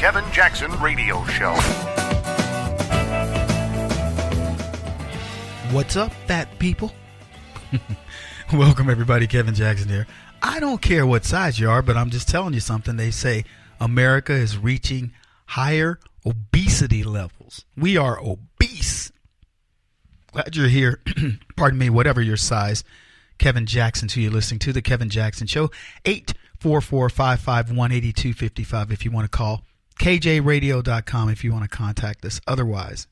Kevin Jackson Radio Show. What's up, fat people? Welcome, everybody. Kevin Jackson here. I don't care what size you are, but I'm just telling you something. They say America is reaching higher obesity levels. We are obese. Glad you're here. Pardon me, whatever your size. Kevin Jackson, who you're listening to, The Kevin Jackson Show. 844-551-8255 if you want to call. KJRadio.com if you want to contact us. Otherwise,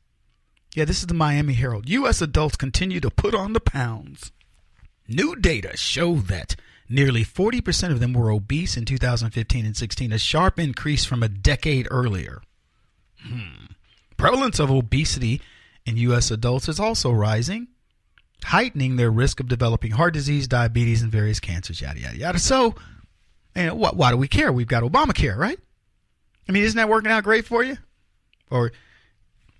yeah, this is the Miami Herald. U.S. adults continue to put on the pounds. New data show that nearly 40% of them were obese in 2015 and 16, a sharp increase from a decade earlier. Prevalence of obesity in U.S. adults is also rising, heightening their risk of developing heart disease, diabetes, and various cancers, yada, yada, yada. So, why do we care? We've got Obamacare, right? I mean, isn't that working out great for you? Or,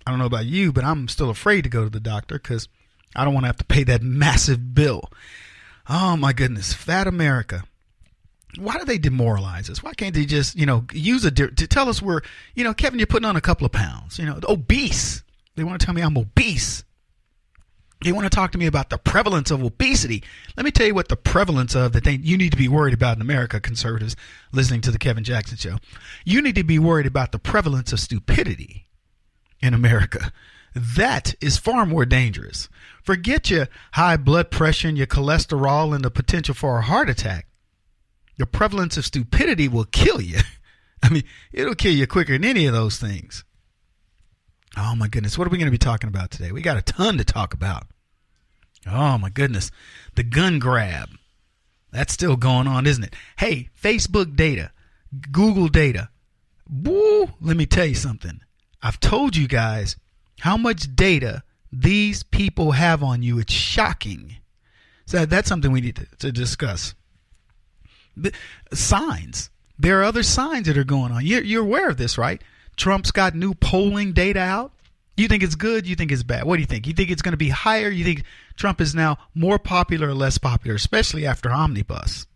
I don't know about you, but I'm still afraid to go to the doctor because I don't want to have to pay that massive bill. Oh, my goodness. Fat America. Why do they demoralize us? Why can't they just, use to tell us we're, Kevin, you're putting on a couple of pounds, obese. They want to tell me I'm obese. They want to talk to me about the prevalence of obesity. Let me tell you what the prevalence of that you need to be worried about in America, conservatives listening to the Kevin Jackson Show. You need to be worried about the prevalence of stupidity in America. That is far more dangerous. Forget your high blood pressure and your cholesterol and the potential for a heart attack. The prevalence of stupidity will kill you. I mean, it'll kill you quicker than any of those things. Oh, my goodness. What are we going to be talking about today? We got a ton to talk about. Oh, my goodness. The gun grab. That's still going on, isn't it? Hey, Facebook data, Google data. Woo, let me tell you something. I've told you guys how much data these people have on you. It's shocking. So that's something we need to discuss. The signs. There are other signs that are going on. You're aware of this, right? Trump's got new polling data out. You think it's good? You think it's bad? What do you think? You think it's going to be higher? You think Trump is now more popular or less popular, especially after Omnibus?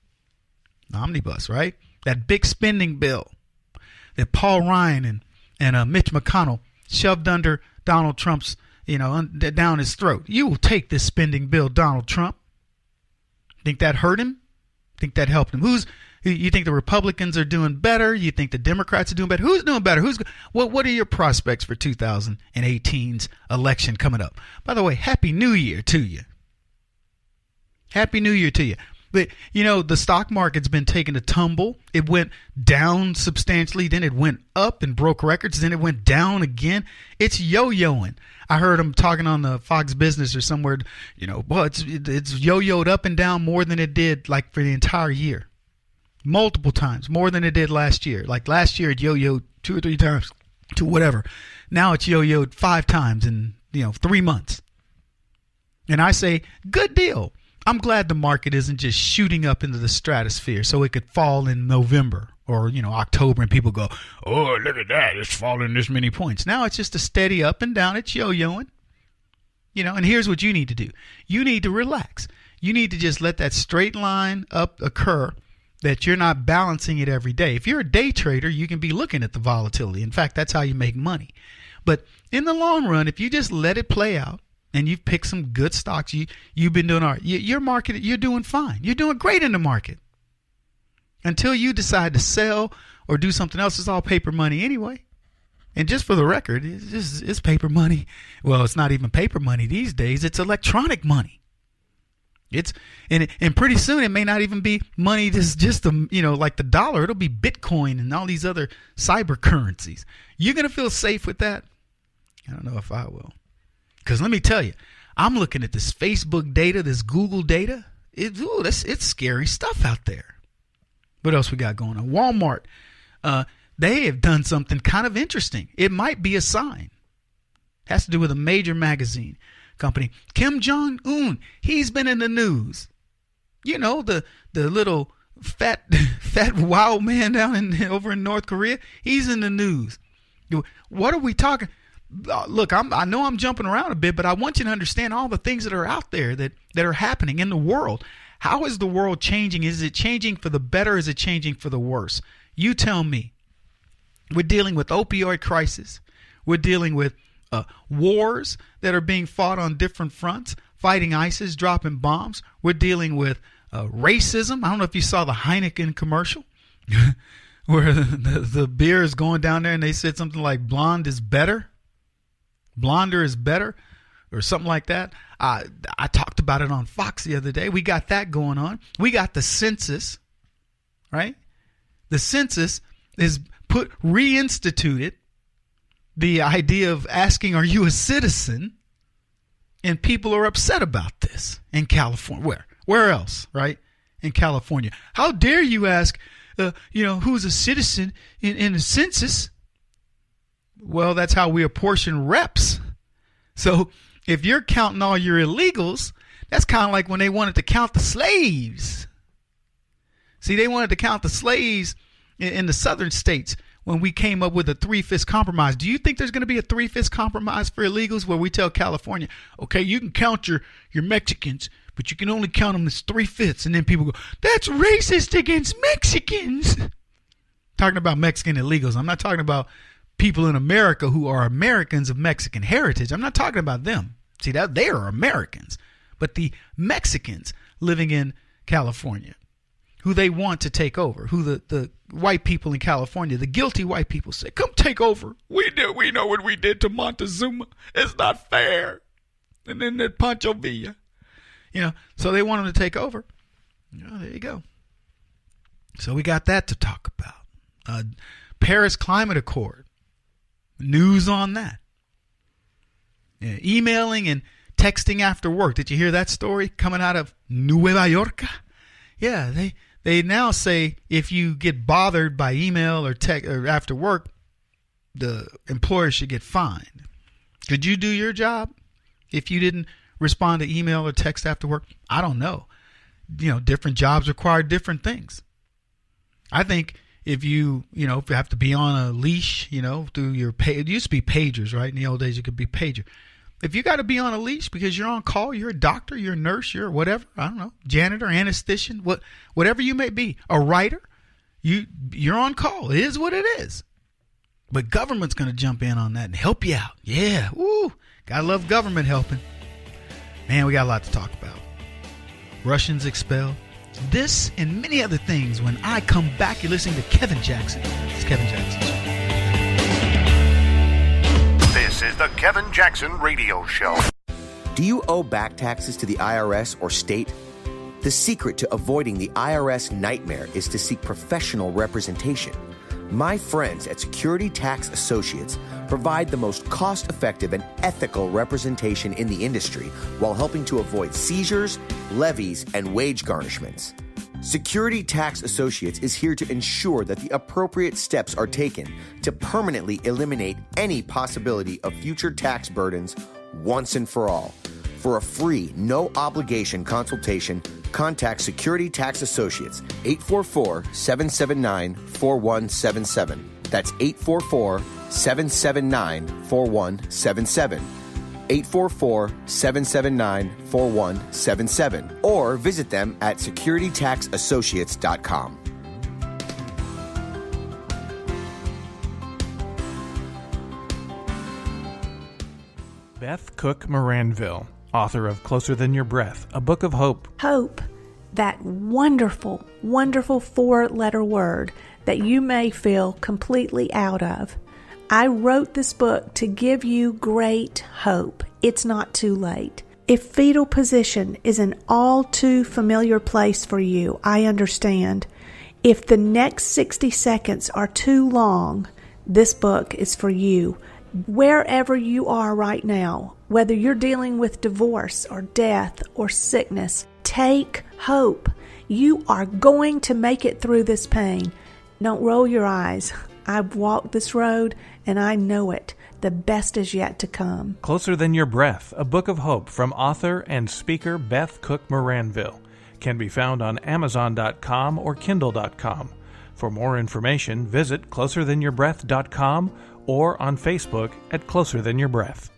Omnibus, right? That big spending bill that Paul Ryan and Mitch McConnell shoved under Donald Trump's, down his throat. You will take this spending bill, Donald Trump. Think that hurt him? Think that helped him? You think the Republicans are doing better? You think the Democrats are doing better? Who's doing better? What are your prospects for 2018's election coming up? By the way, Happy New Year to you. Happy New Year to you. But, the stock market's been taking a tumble. It went down substantially. Then it went up and broke records. Then it went down again. It's yo-yoing. I heard him talking on the Fox Business or somewhere, it's yo-yoed up and down more than it did like for the entire year. Multiple times, more than it did last year. Like last year, it yo-yoed 2 or 3 times to whatever. Now it's yo-yoed 5 times in, 3 months. And I say, good deal. I'm glad the market isn't just shooting up into the stratosphere so it could fall in November or, October and people go, oh, look at that. It's falling this many points. Now it's just a steady up and down. It's yo-yoing. And here's what you need to do. You need to relax. You need to just let that straight line up occur, that you're not balancing it every day. If you're a day trader, you can be looking at the volatility. In fact, that's how you make money. But in the long run, if you just let it play out and you've picked some good stocks, you've been doing all right. Your market, you're doing fine. You're doing great in the market. Until you decide to sell or do something else, it's all paper money anyway. And just for the record, it's paper money. Well, it's not even paper money these days. It's electronic money. And pretty soon it may not even be money that's just like the dollar. It'll be Bitcoin and all these other cyber currencies. You're going to feel safe with that? I don't know if I will. Because let me tell you, I'm looking at this Facebook data, this Google data. It's scary stuff out there. What else we got going on? Walmart, they have done something kind of interesting. It might be a sign. It has to do with a major magazine company. Kim Jong-un, he's been in the news. The little fat wild man down over in North Korea, he's in the news. What are we talking? Look, I know I'm jumping around a bit, but I want you to understand all the things that are out there that are happening in the world. How is the world changing? Is it changing for the better? Is it changing for the worse? You tell me. We're dealing with opioid crisis. We're dealing with wars that are being fought on different fronts, fighting ISIS, dropping bombs. We're dealing with racism. I don't know if you saw the Heineken commercial where the beer is going down there and they said something like blonde is better. Blonder is better or something like that. I talked about it on Fox the other day. We got that going on. We got the census, right? The census is reinstituted the idea of asking, are you a citizen? And people are upset about this in California. Where else, right? In California. How dare you ask, who's a citizen in a census? Well, that's how we apportion reps. So if you're counting all your illegals, that's kind of like when they wanted to count the slaves. See, they wanted to count the slaves in the southern states when we came up with a 3/5 compromise. Do you think there's going to be a 3/5 compromise for illegals where we tell California, okay, you can count your Mexicans, but you can only count them as 3/5? And then people go, that's racist against Mexicans. Talking about Mexican illegals. I'm not talking about people in America who are Americans of Mexican heritage. I'm not talking about them. See, that they are Americans. But the Mexicans living in California, who they want to take over, who the white people in California, the guilty white people say, come take over. We know what we did to Montezuma. It's not fair. And then that Pancho Villa. So they want them to take over. There you go. So we got that to talk about. Paris Climate Accord. News on that. Emailing and texting after work. Did you hear that story coming out of Nueva York? Yeah, they now say if you get bothered by email or text or after work, the employer should get fined. Could you do your job if you didn't respond to email or text after work? I don't know. Different jobs require different things. I think if you have to be on a leash, through your it used to be pagers, right? In the old days, it could be pager. If you got to be on a leash because you're on call, you're a doctor, you're a nurse, you're whatever, I don't know, janitor, anesthetician, whatever you may be, a writer, you're on call. It is what it is. But government's going to jump in on that and help you out. Yeah, gotta love government helping. Man, we got a lot to talk about. Russians expelled. This and many other things when I come back. You're listening to Kevin Jackson. It's Kevin Jackson Show. This is the Kevin Jackson Radio Show. Do you owe back taxes to the IRS or state? The secret to avoiding the IRS nightmare is to seek professional representation. My friends at Security Tax Associates provide the most cost-effective and ethical representation in the industry while helping to avoid seizures, levies, and wage garnishments. Security Tax Associates is here to ensure that the appropriate steps are taken to permanently eliminate any possibility of future tax burdens once and for all. For a free, no-obligation consultation, contact Security Tax Associates, 844-779-4177. That's 844-779-4177. 844-779-4177. Or visit them at securitytaxassociates.com. Beth Cook Moranville, author of Closer Than Your Breath, a book of hope. Hope, that wonderful, wonderful 4-letter word that you may feel completely out of. I wrote this book to give you great hope. It's not too late. If fetal position is an all too familiar place for you, I understand. If the next 60 seconds are too long, this book is for you. Wherever you are right now, whether you're dealing with divorce or death or sickness, take hope. You are going to make it through this pain. Don't roll your eyes. I've walked this road and I know it. The best is yet to come. Closer Than Your Breath, a book of hope from author and speaker Beth Cook Moranville. Can be found on Amazon.com or Kindle.com. For more information, visit closerthanyourBreath.com or on Facebook at Closer Than Your Breath.